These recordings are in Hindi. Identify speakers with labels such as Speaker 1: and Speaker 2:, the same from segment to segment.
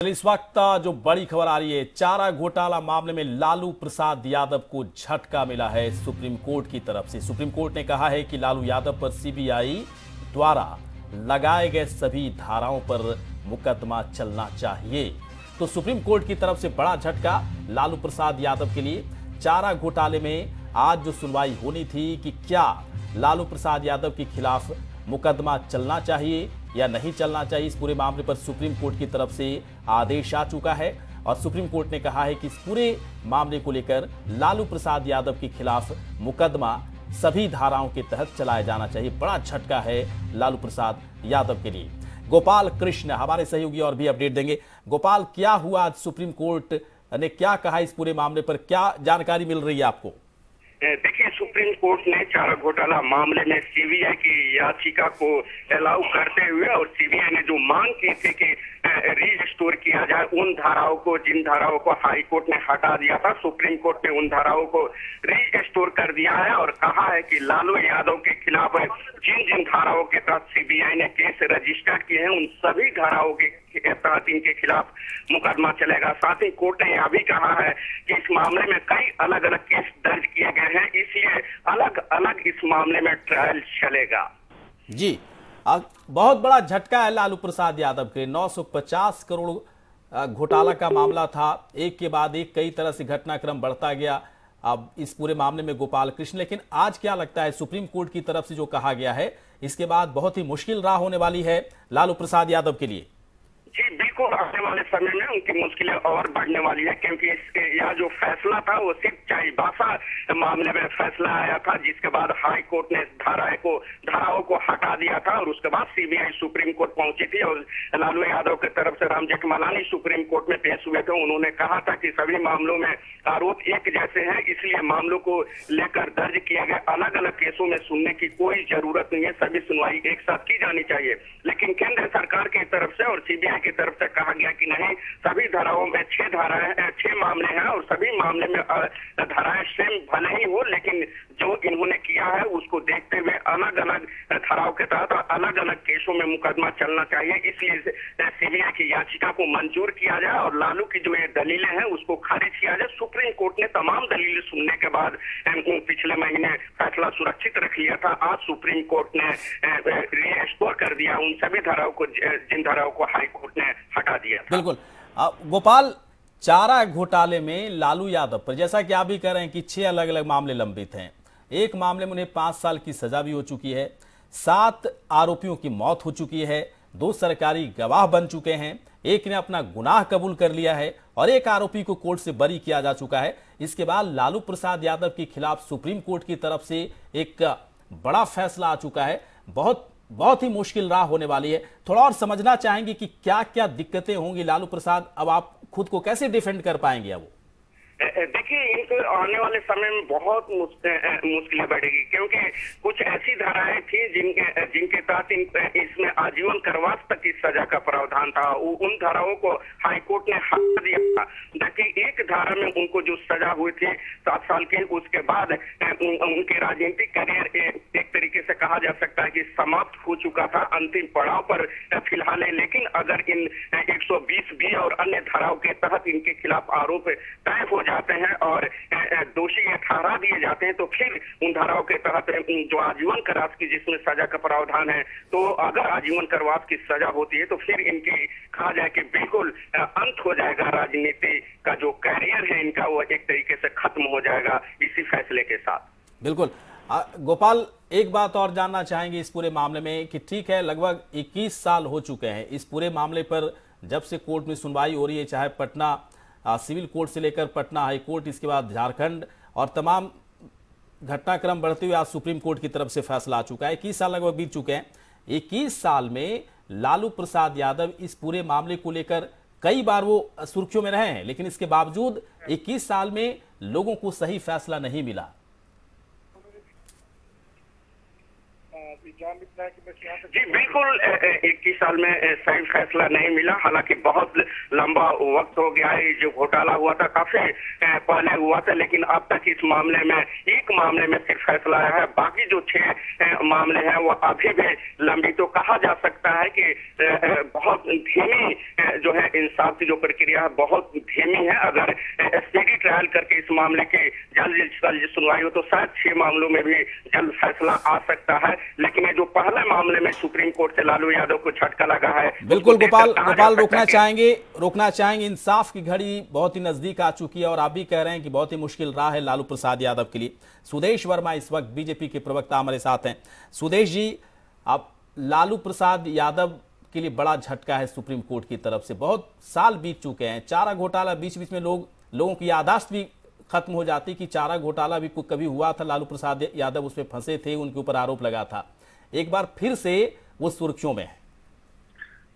Speaker 1: इस वक्त जो बड़ी खबर आ रही है, चारा घोटाला मामले में लालू प्रसाद यादव को झटका मिला है सुप्रीम कोर्ट की तरफ से। सुप्रीम कोर्ट ने कहा है कि लालू यादव पर सीबीआई द्वारा लगाए गए सभी धाराओं पर मुकदमा चलना चाहिए। तो सुप्रीम कोर्ट की तरफ से बड़ा झटका लालू प्रसाद यादव के लिए। चारा घोटाले में आज जो सुनवाई होनी थी कि क्या लालू प्रसाद यादव के खिलाफ मुकदमा चलना चाहिए या नहीं चलना चाहिए, इस पूरे मामले पर सुप्रीम कोर्ट की तरफ से आदेश आ चुका है और सुप्रीम कोर्ट ने कहा है कि इस पूरे मामले को लेकर लालू प्रसाद यादव के खिलाफ मुकदमा सभी धाराओं के तहत चलाया जाना चाहिए। बड़ा झटका है लालू प्रसाद यादव के लिए। गोपाल कृष्ण हमारे सहयोगी और भी अपडेट देंगे। गोपाल, क्या हुआ आज? सुप्रीम कोर्ट ने क्या कहा इस पूरे मामले पर, क्या जानकारी मिल रही है आपको?
Speaker 2: देखिए, सुप्रीम कोर्ट ने चारा घोटाला मामले में सीबीआई की याचिका को अलाउ करते हुए और सीबीआई ने जो मांग की थी कि रीस्टोर किया जाए उन धाराओं को, जिन धाराओं को हाई कोर्ट ने हटा दिया था, सुप्रीम कोर्ट ने उन धाराओं को रीस्टोर कर दिया है और कहा है कि लालू यादव के खिलाफ जिन जिन धाराओं के तहत सीबीआई ने केस रजिस्टर किए हैं उन सभी धाराओं के तहत इनके खिलाफ मुकदमा चलेगा। साथ ही कोर्ट ने यह भी कहा है कि इस मामले में कई अलग अलग केस दर्ज किए गए हैं, इसलिए अलग अलग इस मामले में ट्रायल चलेगा।
Speaker 1: जी, बहुत बड़ा झटका है लालू प्रसाद यादव के। 950 करोड़ घोटाला का मामला था, एक के बाद एक कई तरह से घटनाक्रम बढ़ता गया अब इस पूरे मामले में गोपाल कृष्ण। लेकिन आज क्या लगता है, सुप्रीम कोर्ट की तरफ से जो कहा गया है इसके बाद बहुत ही मुश्किल राह होने वाली है लालू प्रसाद यादव के लिए?
Speaker 2: जी बिल्कुल, आने वाले समय में उनकी मुश्किलें और बढ़ने वाली है, क्योंकि यह जो फैसला था वो सिर्फ चाईबासा मामले में फैसला आया था, जिसके बाद हाई कोर्ट ने धाराओं को हटा दिया था और उसके बाद सीबीआई सुप्रीम कोर्ट पहुंची थी और लालू यादव की तरफ से राम जेठमलानी सुप्रीम कोर्ट में पेश हुए थे। उन्होंने कहा था कि सभी मामलों में आरोप एक जैसे हैं, इसलिए मामलों को लेकर दर्ज किए गए अलग अलग केसों में सुनने की कोई जरूरत नहीं है, सभी सुनवाई एक साथ की जानी चाहिए। लेकिन केंद्र सरकार की तरफ से और सीबीआई की तरफ से कहा गया कि नहीं, सभी धाराओं में 6 मामले हैं और सभी मामले में धाराएं सेम भले ही हो, लेकिन जो इन्होंने किया है उसको देखते हुए अलग अलग धाराओं के तहत अलग अलग केसों में मुकदमा चलना चाहिए। इसलिए सीबीआई की याचिका को मंजूर किया जाए और लालू की जो ये दलीलें हैं उसको खारिज किया जाए। सुप्रीम कोर्ट ने तमाम दलीलें सुनने के बाद पिछले महीने फैसला सुरक्षित रख लिया था। आज सुप्रीम कोर्ट ने रीस्टोर कर दिया उन सभी धाराओं को, जिन धाराओं को हाई कोर्ट ने हटा दिया था।
Speaker 1: बिल्कुल गोपाल, चारा घोटाले में लालू यादव पर जैसा कि आप भी कह रहे हैं कि 6 अलग अलग मामले लंबित हैं। एक मामले में उन्हें 5 साल की सजा भी हो चुकी है, 7 आरोपियों की मौत हो चुकी है, 2 सरकारी गवाह बन चुके हैं, एक ने अपना गुनाह कबूल कर लिया है और एक आरोपी को कोर्ट से बरी किया जा चुका है। इसके बाद लालू प्रसाद यादव के खिलाफ सुप्रीम कोर्ट की तरफ से एक बड़ा फैसला आ चुका है। बहुत ही मुश्किल राह होने वाली है। थोड़ा और समझना चाहेंगे कि क्या क्या दिक्कतें होंगी लालू प्रसाद, अब आप खुद को कैसे डिफेंड कर पाएंगे? अब
Speaker 2: देखिए, इनको आने वाले समय में बहुत मुश्किलें बढ़ेगी, क्योंकि कुछ ऐसी धाराएं थी जिनके तहत इसमें आजीवन कारावास तक की सजा का प्रावधान था। उन धाराओं को हाई कोर्ट ने हटा दिया था। देखिए, एक धारा में उनको जो सजा हुई थी 7 साल की, उसके बाद उनके राजनीतिक करियर एक तरीके से कहा जा सकता है कि समाप्त हो चुका था, अंतिम पड़ाव पर फिलहाल है। लेकिन अगर इन 120B और अन्य धाराओं के तहत इनके खिलाफ आरोप तय हो जाते हैं और दोषी ठहरा दिए जाते हैं, तो फिर उन धाराओं के तहत जो आजीवन कारावास की जिसमें सजा का प्रावधान है, तो अगर आजीवन कारावास की सजा होती है तो फिर इनकी कहा जाए कि बिल्कुल अंत हो जाएगा, राजनीति का जो कैरियर है इनका वो एक तरीके से खत्म हो जाएगा इसी फैसले के साथ।
Speaker 1: बिल्कुल गोपाल, एक बात और जानना चाहेंगे इस पूरे मामले में कि ठीक है, लगभग 21 साल हो चुके हैं इस पूरे मामले पर, जब से कोर्ट में सुनवाई हो रही है, चाहे पटना सिविल कोर्ट से लेकर पटना हाई कोर्ट, इसके बाद झारखंड, और तमाम घटनाक्रम बढ़ते हुए आज सुप्रीम कोर्ट की तरफ से फैसला आ चुका है। 21 साल लगभग बीत चुके हैं। 21 साल में लालू प्रसाद यादव इस पूरे मामले को लेकर कई बार वो सुर्खियों में रहे हैं, लेकिन इसके बावजूद 21 साल में लोगों को सही फैसला नहीं मिला।
Speaker 3: जान निकला है कि बस यहाँ से?
Speaker 2: जी बिल्कुल, 21 साल में सही फैसला नहीं मिला। हालांकि बहुत लंबा वक्त हो गया है। जो घोटाला हुआ था काफी पहले हुआ था, लेकिन अब तक इस मामले में एक मामले में सिर्फ फैसला आया है। बाकी जो 6 मामले हैं वो अभी भी लंबित। तो कहा जा सकता है कि बहुत धीमी जो है इंसाफ की जो प्रक्रिया है बहुत धीमी है। अगर स्पीडी ट्रायल करके इस मामले की जल्द सुनवाई हो तो शायद 6 मामलों में भी जल्द फैसला आ सकता है। लेकिन ये जो पहले मामले में सुप्रीम कोर्ट से लालू यादव को झटका लगा है,
Speaker 1: बिल्कुल गोपाल रोकना चाहेंगे। इंसाफ की घड़ी बहुत ही नजदीक आ चुकी है और आप भी कह रहे हैं कि बहुत ही मुश्किल रहा है लालू प्रसाद यादव के लिए। सुदेश वर्मा इस वक्त बीजेपी के प्रवक्ता हमारे साथ हैं। सुदेश जी, अब लालू प्रसाद यादव के लिए बड़ा झटका है सुप्रीम कोर्ट की तरफ से। बहुत साल बीत चुके हैं, चारा घोटाला बीच बीच में लोगों की याददाश्त भी खत्म हो जाती कि चारा घोटाला भी कभी हुआ था, लालू प्रसाद यादव उसमें फंसे थे, उनके ऊपर आरोप लगा था। एक बार फिर से वो सुर्खियों में है।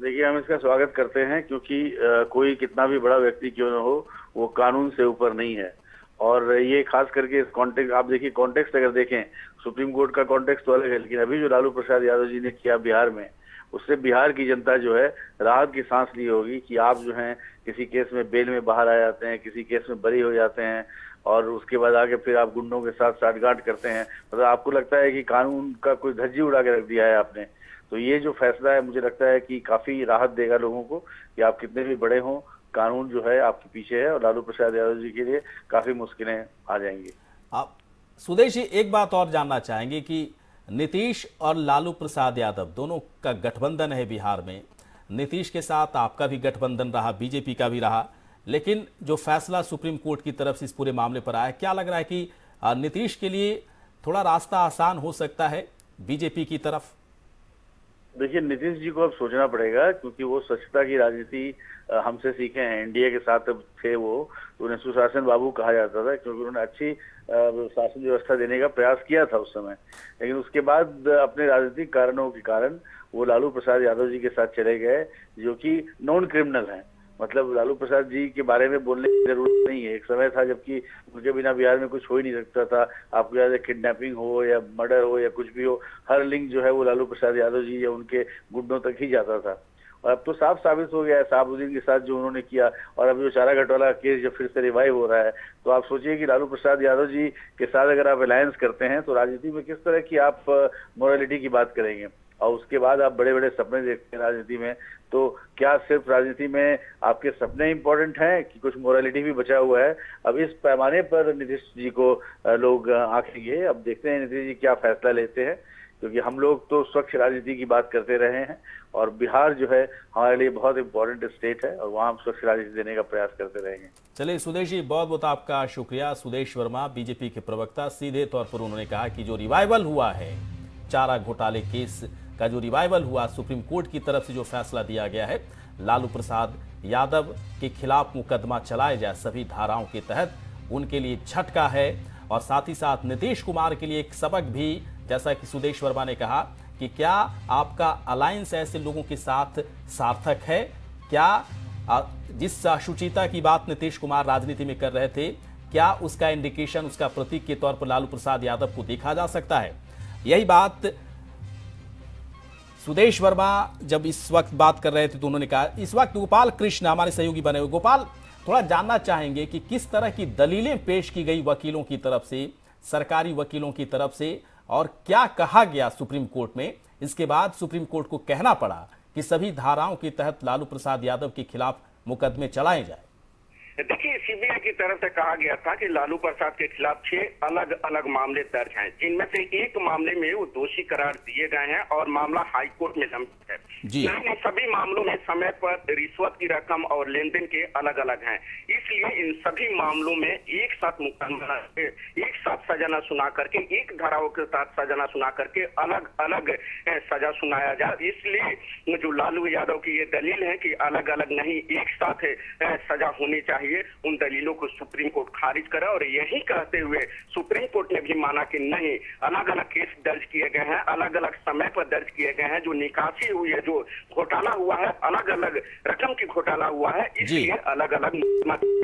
Speaker 4: देखिए, हम इसका स्वागत करते हैं क्योंकि कोई कितना भी बड़ा व्यक्ति क्यों न हो, वो कानून से ऊपर नहीं है। और ये खास करके इस कॉन्टेक्स्ट, आप देखिए कॉन्टेक्स्ट अगर देखें, सुप्रीम कोर्ट का कॉन्टेक्स्ट तो अलग है, लेकिन अभी जो लालू प्रसाद यादव जी ने किया बिहार में, उससे बिहार की जनता जो है राहत की सांस ली होगी कि आप जो हैं किसी केस में बेल में बाहर आ जाते हैं, किसी केस में बरी हो जाते हैं और उसके बाद आगे फिर आप गुंडों के साथ साठगांठ करते हैं। मतलब आपको लगता है कि कानून का कोई धज्जी उड़ा के रख दिया है आपने। तो ये जो फैसला है, मुझे लगता है कि काफी राहत देगा लोगों को कि आप कितने भी बड़े हों, कानून जो है आपके पीछे है और लालू प्रसाद यादव जी के लिए काफी मुश्किलें आ जाएंगी।
Speaker 1: आप सुदेश जी, एक बात और जानना चाहेंगे कि नीतीश और लालू प्रसाद यादव दोनों का गठबंधन है बिहार में। नीतीश के साथ आपका भी गठबंधन रहा, बीजेपी का भी रहा, लेकिन जो फैसला सुप्रीम कोर्ट की तरफ से इस पूरे मामले पर आया, क्या लग रहा है कि नीतीश के लिए थोड़ा रास्ता आसान हो सकता है बीजेपी की तरफ?
Speaker 4: देखिए, नीतीश जी को अब सोचना पड़ेगा क्योंकि वो स्वच्छता की राजनीति हमसे सीखे हैं। एनडीए के साथ थे वो, तो उन्हें सुशासन बाबू कहा जाता था क्योंकि उन्होंने अच्छी शासन व्यवस्था देने का प्रयास किया था उस समय। लेकिन उसके बाद अपने राजनीतिक कारणों के कारण वो लालू प्रसाद यादव जी के साथ चले गए, जो कि नॉन क्रिमिनल हैं। मतलब लालू प्रसाद जी के बारे में बोलने की जरूरत नहीं है। एक समय था जबकि उनके बिना बिहार में कुछ हो ही नहीं सकता था। आपको याद है, किडनैपिंग हो या मर्डर हो या कुछ भी हो, हर लिंक जो है वो लालू प्रसाद यादव जी या उनके गुंडों तक ही जाता था। और अब तो साफ साबित हो गया है साहबुद्दीन के साथ जो उन्होंने किया, और अब जो चारा घोटाला केस जब फिर से रिवाइव हो रहा है, तो आप सोचिए कि लालू प्रसाद यादव जी के साथ अगर आप अलायंस करते हैं तो राजनीति में किस तरह की आप मोरालिटी की बात करेंगे। और उसके बाद आप बड़े बड़े सपने देखते हैं राजनीति में, तो क्या सिर्फ राजनीति में आपके सपने इंपॉर्टेंट हैं कि कुछ मोरालिटी भी बचा हुआ है? अब इस पैमाने पर नीतीश जी को लोग आंखेंगे। अब देखते हैं नीतीश जी क्या फैसला लेते हैं, क्योंकि हम लोग तो स्वच्छ राजनीति की बात करते रहे हैं और बिहार जो है हमारे लिए बहुत इंपॉर्टेंट स्टेट है और वहाँ हम स्वच्छ राजनीति देने का प्रयास करते रहेंगे।
Speaker 1: चलिए सुदेश जी, बहुत बहुत आपका शुक्रिया। सुदेश वर्मा, बीजेपी के प्रवक्ता, सीधे तौर पर उन्होंने कहा कि जो रिवाइवल हुआ है, चारा घोटाले केस का जो रिवाइवल हुआ, सुप्रीम कोर्ट की तरफ से जो फैसला दिया गया है, लालू प्रसाद यादव के खिलाफ मुकदमा चलाए जाए सभी धाराओं के तहत, उनके लिए झटका है। और साथ ही साथ नीतीश कुमार के लिए एक सबक भी, जैसा कि सुदेश वर्मा ने कहा कि क्या आपका अलायंस ऐसे लोगों के साथ सार्थक है? क्या जिस शुचिता की बात नीतीश कुमार राजनीति में कर रहे थे, क्या उसका इंडिकेशन, उसका प्रतीक के तौर पर लालू प्रसाद यादव को देखा जा सकता है? यही बात सुदेश वर्मा जब इस वक्त बात कर रहे थे तो उन्होंने कहा। इस वक्त गोपाल कृष्ण हमारे सहयोगी बने हुए। गोपाल, थोड़ा जानना चाहेंगे कि किस तरह की दलीलें पेश की गई वकीलों की तरफ से, सरकारी वकीलों की तरफ से, और क्या कहा गया सुप्रीम कोर्ट में? इसके बाद सुप्रीम कोर्ट को कहना पड़ा कि सभी धाराओं के तहत लालू प्रसाद यादव के खिलाफ मुकदमे चलाए जाए।
Speaker 2: देखिए, सीबीआई की तरफ से कहा गया था कि लालू प्रसाद के खिलाफ 6 अलग अलग मामले दर्ज हैं, जिनमें से एक मामले में वो दोषी करार दिए गए हैं और मामला हाई कोर्ट में लंबित है। लेकिन सभी मामलों में समय पर रिश्वत की रकम और लेन देन के अलग अलग हैं। इसलिए इन सभी मामलों में एक साथ मुकदमा, एक साथ सजा न सुना करके, एक धाराओं के साथ सजा न सुना करके अलग अलग सजा सुनाया जाए। इसलिए जो लालू यादव की ये दलील है कि अलग अलग नहीं, एक साथ सजा होनी चाहिए, चाहिए, उन दलीलों को सुप्रीम कोर्ट खारिज करे। और यही कहते हुए सुप्रीम कोर्ट ने भी माना कि नहीं, अलग अलग केस दर्ज किए गए हैं, अलग अलग समय पर दर्ज किए गए हैं, जो निकासी हुई है, जो घोटाला हुआ है, अलग अलग रकम की घोटाला हुआ है, इसलिए अलग अलग।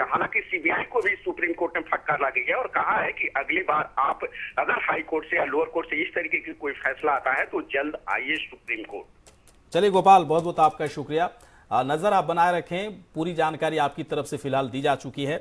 Speaker 2: हालांकि सीबीआई को भी सुप्रीम कोर्ट ने फटकार लगी है और कहा है कि अगली बार आप अगर हाई कोर्ट से या लोअर कोर्ट से इस तरीके की कोई फैसला आता है तो जल्द आइए सुप्रीम कोर्ट।
Speaker 1: चलिए गोपाल, बहुत बहुत आपका शुक्रिया। नजर आप बनाए रखें, पूरी जानकारी आपकी तरफ से फिलहाल दी जा चुकी है।